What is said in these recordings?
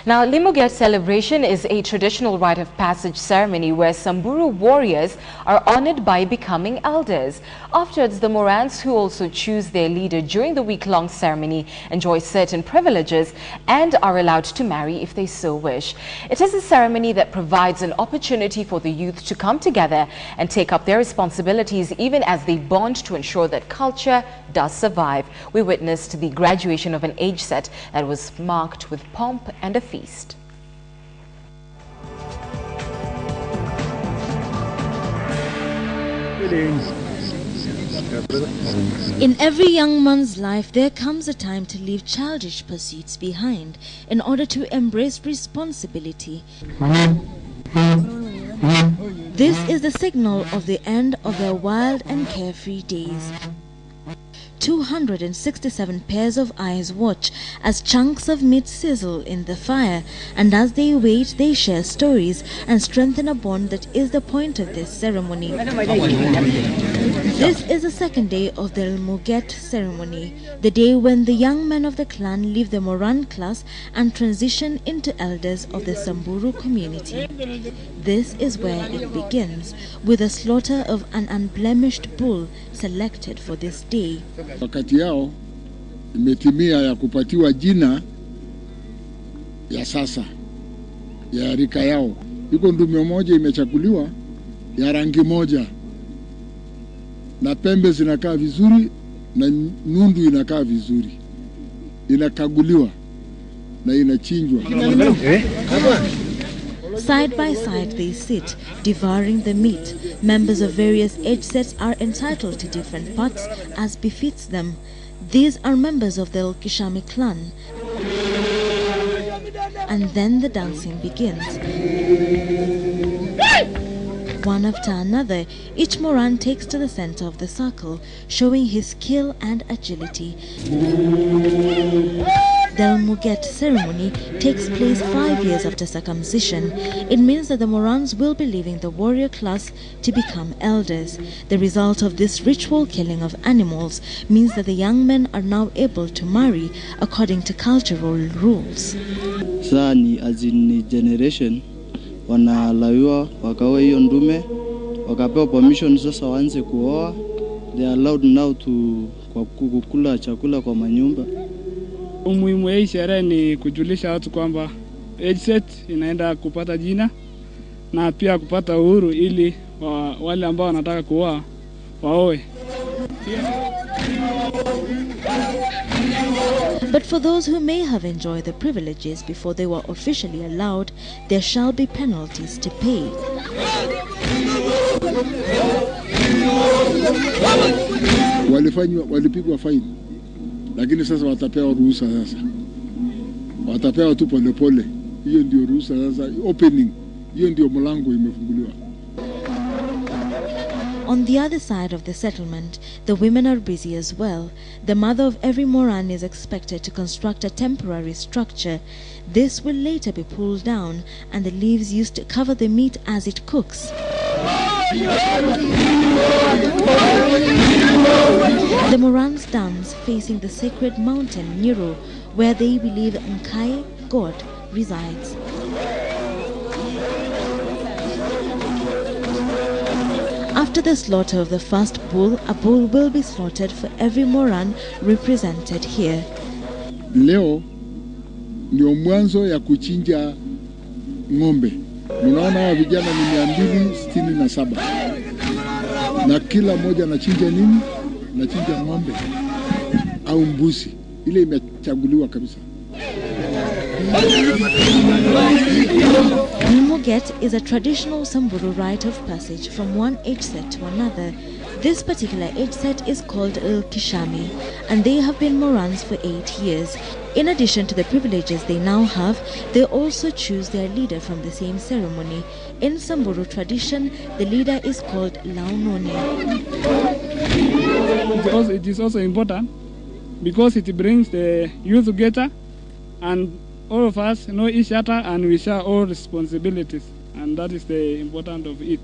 Now, Limuget celebration is a traditional rite of passage ceremony where Samburu warriors are honored by becoming elders. Afterwards, the Morans, who also choose their leader during the week-long ceremony, enjoy certain privileges and are allowed to marry if they so wish. It is a ceremony that provides an opportunity for the youth to come together and take up their responsibilities even as they bond to ensure that culture does survive. We witnessed the graduation of an age set that was marked with pomp and a feast. In every young man's life, there comes a time to leave childish pursuits behind in order to embrace responsibility. This is the signal of the end of their wild and carefree days. 267 pairs of eyes watch as chunks of meat sizzle in the fire, and as they wait, they share stories and strengthen a bond that is the point of this ceremony. This is the second day of the Muget ceremony, the day when the young men of the clan leave the Moran class and transition into elders of the Samburu community. This is where it begins, with the slaughter of an unblemished bull selected for this day. Wakati yao imetimia ya kupatiwa jina ya sasa ya rika yao. Iko ndume moja imechaguliwa ya rangi moja, na pembe zinakaa vizuri na nundu inakaa vizuri, inakaguliwa na inachinjwa. Side by side they sit, devouring the meat. Members of various age sets are entitled to different parts as befits them. These are members of the Kishami clan. And then the dancing begins. One after another, each Moran takes to the center of the circle, showing his skill and agility. The Muget ceremony takes place 5 years after circumcision. It means that the Morans will be leaving the warrior class to become elders. The result of this ritual killing of animals means that the young men are now able to marry according to cultural rules. Sani as in generation wanalawiwa wakaoa hiyo ndume, wakapewa permission sasa waanze kuoa. They are allowed now to kukula chakula kwa manyumba. Umuhimu wa hii sherehe ni kujulisha watu kwamba age set inaenda kupata jina na pia kupata uhuru ili wale ambao wanataka kuoa waoe. But for those who may have enjoyed the privileges before they were officially allowed, there shall be penalties to pay. Walipigwa fine, lakini sasa watapewa ruhusa sasa. Watapewa tu pole pole. Hiyo ndio ruhusa sasa, opening. Hiyo ndio mlango imefunguliwa. On the other side of the settlement, the women are busy as well. The mother of every Moran is expected to construct a temporary structure. This will later be pulled down and the leaves used to cover the meat as it cooks. The Morans dance facing the sacred mountain Niro, where they believe Nkai, God, resides. After the slaughter of the first bull, a bull will be slaughtered for every Moran represented here. Leo ndio mwanzo ya kuchinja ng'ombe. Mnaona vijana ni 267. Na kila mmoja anachinja nini? Anachinja ng'ombe au mbuzi. Ile imechaguliwa kabisa. Muget is a traditional Samburu rite of passage from one age set to another. This particular age set is called Kishami, and they have been Morans for 8 years. In addition to the privileges they now have, they also choose their leader from the same ceremony. In Samburu tradition, the leader is called Launone. It is also important because it brings the youth together, and all of us know each other and we share all responsibilities, and that is the importance of it.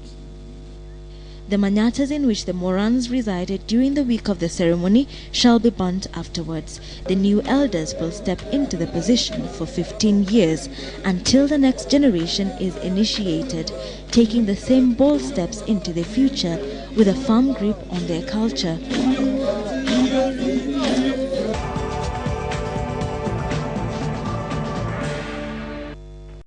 The manyatas in which the Morans resided during the week of the ceremony shall be burnt afterwards. The new elders will step into the position for 15 years until the next generation is initiated, taking the same bold steps into the future with a firm grip on their culture.